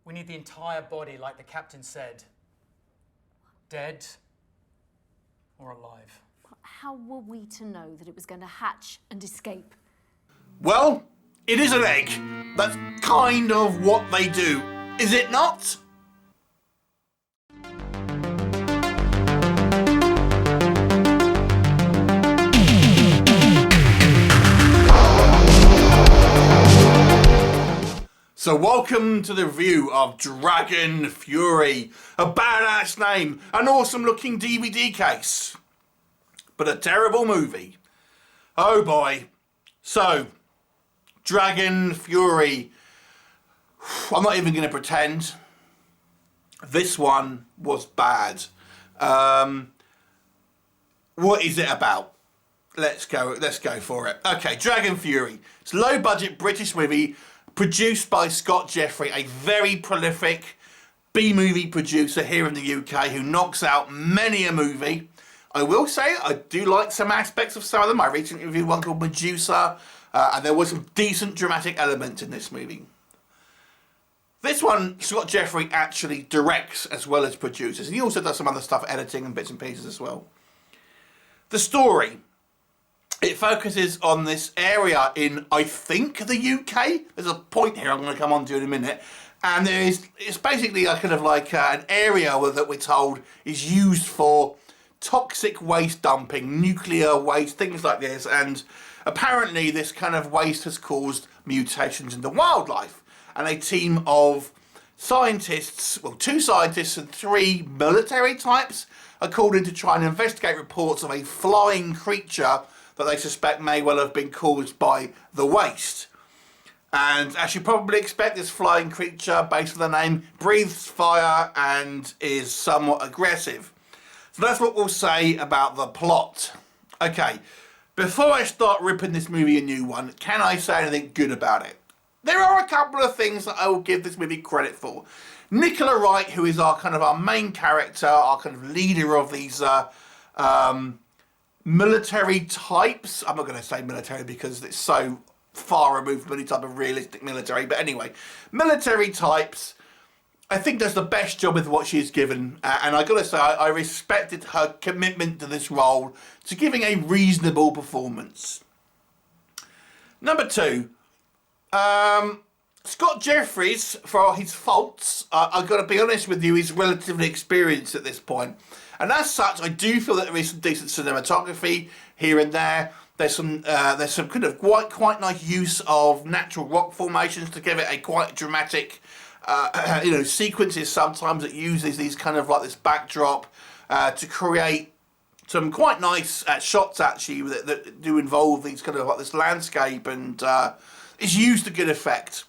We need the entire body, like the captain said. Dead or alive. How were we to know that it was going to hatch and escape? Well, it is an egg. That's kind of what they do, is it not? So welcome to the review of Dragon Fury. A badass name, an awesome looking DVD case, but a terrible movie. Oh boy. So, Dragon Fury. I'm not even going to pretend. This one was bad. What is it about? Let's go for it. Okay, Dragon Fury. It's a low budget British movie produced by Scott Jeffrey, a very prolific B-movie producer here in the UK who knocks out many a movie. I will say I do like some aspects of some of them. I recently reviewed one called Medusa, and there was some decent dramatic elements in this movie. This one, Scott Jeffrey actually directs as well as produces, and he also does some other stuff, editing and bits and pieces as well. The story. It focuses on this area in, I think, the UK. There's a point here I'm going to come on to in a minute. And it's basically a kind of like an area that we're told is used for toxic waste dumping, nuclear waste, things like this. And apparently this kind of waste has caused mutations in the wildlife. And a team of scientists, well, 2 scientists and 3 military types, are called in to try and investigate reports of a flying creature that they suspect may well have been caused by the waste. And as you probably expect, this flying creature, based on the name, breathes fire and is somewhat aggressive. So that's what we'll say about the plot. Okay, before I start ripping this movie a new one, can I say anything good about it? There are a couple of things that I will give this movie credit for. Nicola Wright, who is our main character, our kind of leader of these military types. I'm not going to say military because it's so far removed from any type of realistic military, but anyway, military types, I think does the best job with what she's given, and I got to say I respected her commitment to this role, to giving a reasonable performance. Number 2, Scott Jeffries, for his faults, I've got to be honest with you, is relatively experienced at this point. And as such, I do feel that there is some decent cinematography here and there. There's some kind of quite nice use of natural rock formations to give it a quite dramatic, sequences sometimes that uses these kind of like this backdrop to create some quite nice shots actually that do involve these kind of like this landscape, and is used to good effect.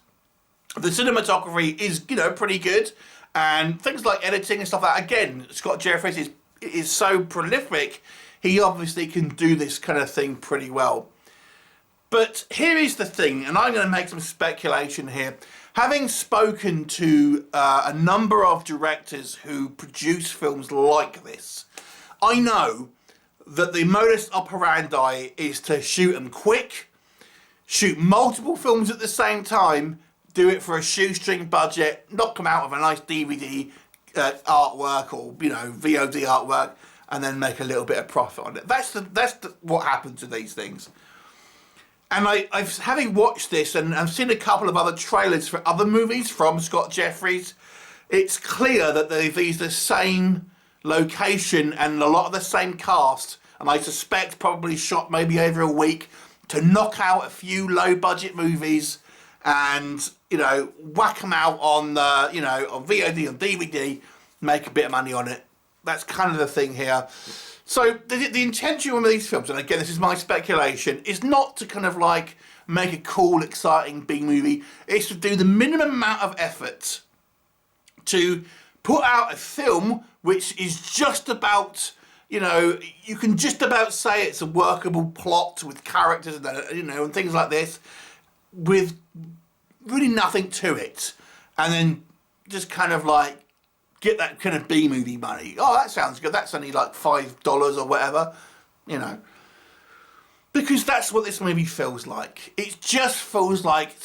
The cinematography is, pretty good, and things like editing and stuff like that. Again, Scott Jeffries is so prolific, he obviously can do this kind of thing pretty well. But here is the thing, and I'm going to make some speculation here. Having spoken to a number of directors who produce films like this, I know that the modus operandi is to shoot them quick, shoot multiple films at the same time, do it for a shoestring budget, knock them out of a nice DVD artwork or VOD artwork, and then make a little bit of profit on it. That's what happens to these things. And I've having watched this, and I've seen a couple of other trailers for other movies from Scott Jeffries, it's clear that they've used the same location and a lot of the same cast, and I suspect probably shot maybe over a week to knock out a few low budget movies and whack them out on on VOD, on DVD, make a bit of money on it. That's kind of the thing here. So the intention of these films, and again this is my speculation, is not to kind of like make a cool, exciting B movie. It's to do the minimum amount of effort to put out a film which is just about, you can just about say it's a workable plot with characters and and things like this, with really nothing to it, and then just kind of like get that kind of B-movie money. Oh, that sounds good. That's only like $5 or whatever, Because that's what this movie feels like. It just feels like,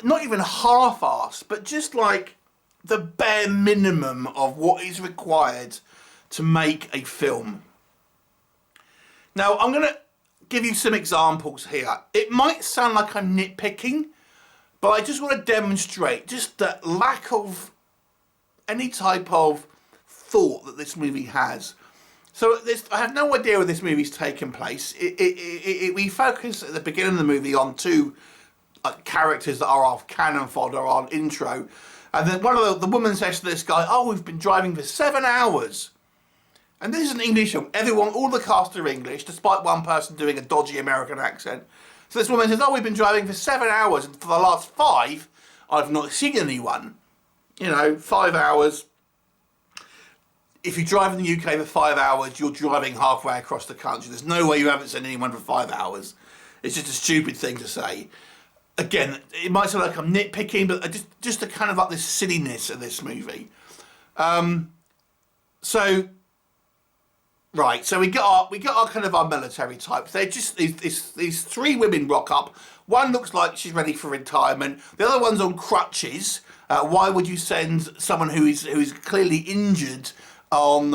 not even half-assed, but just like the bare minimum of what is required to make a film. Now, I'm going to give you some examples here. It might sound like I'm nitpicking, but I just want to demonstrate just the lack of any type of thought that this movie has. So I have no idea where this movie's taken place. We focus at the beginning of the movie on two characters that are off cannon fodder on intro, and then one of the woman says to this guy, "Oh, we've been driving for 7 hours." And this is an English film. All the cast are English, despite one person doing a dodgy American accent. So this woman says, "Oh, we've been driving for 7 hours, and for the last 5, I've not seen anyone." 5 hours. If you drive in the UK for 5 hours, you're driving halfway across the country. There's no way you haven't seen anyone for 5 hours. It's just a stupid thing to say. Again, it might sound like I'm nitpicking, but just the kind of like this silliness of this movie. Right, so we got our kind of our military types. They're just these 3 women rock up. One looks like she's ready for retirement. The other one's on crutches. Why would you send someone who is clearly injured on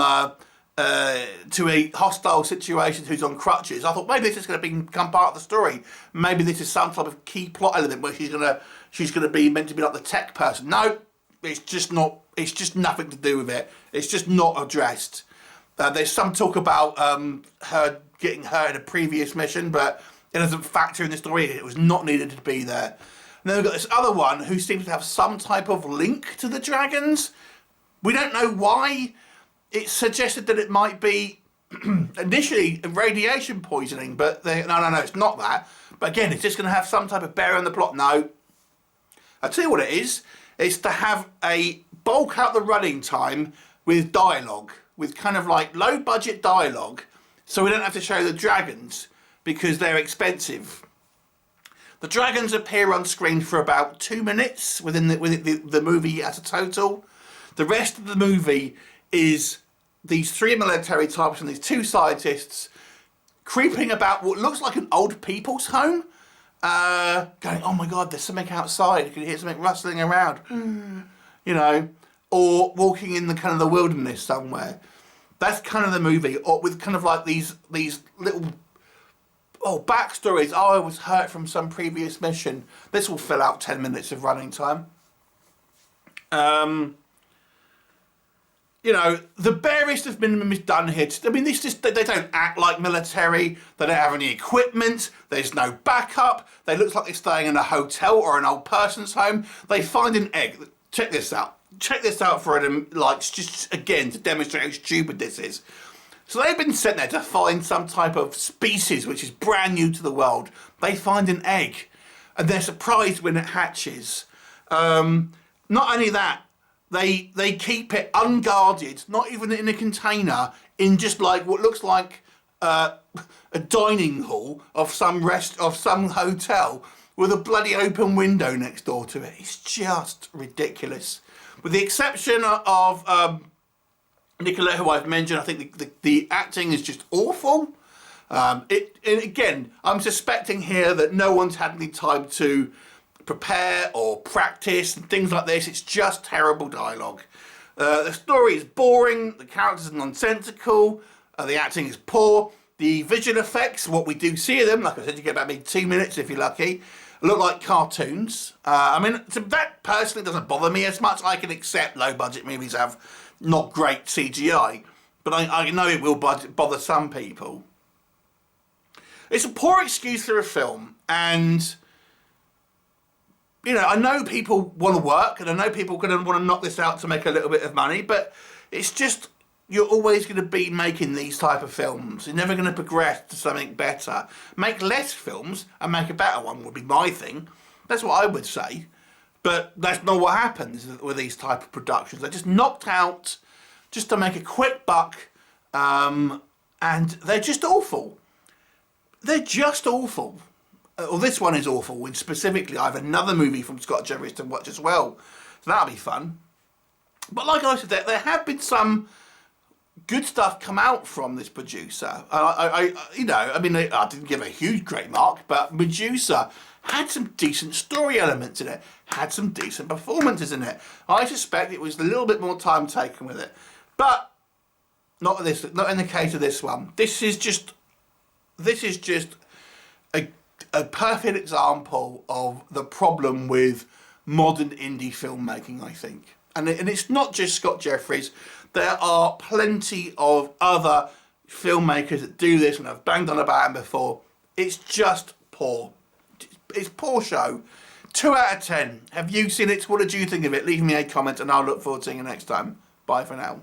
to a hostile situation who's on crutches? I thought maybe this is going to become part of the story. Maybe this is some type of key plot element where she's gonna be meant to be like the tech person. No, it's just not. It's just nothing to do with it. It's just not addressed. There's some talk about her getting hurt in a previous mission, but it doesn't factor in the story. It was not needed to be there. And then we've got this other one who seems to have some type of link to the dragons. We don't know why. It's suggested that it might be initially radiation poisoning, but no, it's not that. But again, it's just going to have some type of bearing on the plot. No. I'll tell you what it is. It's to have a bulk out the running time with dialogue, with kind of like low budget dialogue, so we don't have to show the dragons because they're expensive. The dragons appear on screen for about 2 minutes within the movie as a total. The rest of the movie is these 3 military types and these 2 scientists creeping about what looks like an old people's home, going, "Oh my God, there's something outside. You can hear something rustling around," or walking in the kind of the wilderness somewhere. That's kind of the movie, or with kind of like these little backstories. "Oh, I was hurt from some previous mission." This will fill out 10 minutes of running time. The barest of minimum is done here. I mean, they don't act like military. They don't have any equipment. There's no backup. They look like they're staying in a hotel or an old person's home. They find an egg. Check this out. Check this out for just again to demonstrate how stupid this is. So they've been sent there to find some type of species which is brand new to the world. They find an egg, and they're surprised when it hatches. Not only that, they keep it unguarded, not even in a container, in just like what looks like a dining hall of some hotel with a bloody open window next door to it. It's just ridiculous. With the exception of Nicola, who I've mentioned, I think the acting is just awful. And again, I'm suspecting here that no one's had any time to prepare or practice and things like this. It's just terrible dialogue. The story is boring, the characters are nonsensical, the acting is poor, the visual effects, what we do see of them, like I said, you get about maybe 2 minutes if you're lucky, look like cartoons. That personally doesn't bother me as much. I can accept low budget movies have not great CGI, but I know it will bother some people. It's a poor excuse for a film, and I know people want to work, and I know people are going to want to knock this out to make a little bit of money, but it's just, you're always going to be making these type of films. You're never going to progress to something better. Make less films and make a better one would be my thing. That's what I would say. But that's not what happens with these type of productions. They're just knocked out just to make a quick buck, and they're just awful. They're just awful. Well, this one is awful, and specifically I have another movie from Scott Jervis to watch as well, so that'll be fun. But like I said, there have been some good stuff come out from this producer. I didn't give a huge great mark, but Medusa had some decent story elements in it, had some decent performances in it. I suspect it was a little bit more time taken with it, but not in the case of this one. This is just a perfect example of the problem with modern indie filmmaking, I think. And it's not just Scott Jeffries. There are plenty of other filmmakers that do this, and I've banged on about them before. It's just poor. It's poor show. 2 out of 10. Have you seen it? What did you think of it? Leave me a comment and I'll look forward to seeing you next time. Bye for now.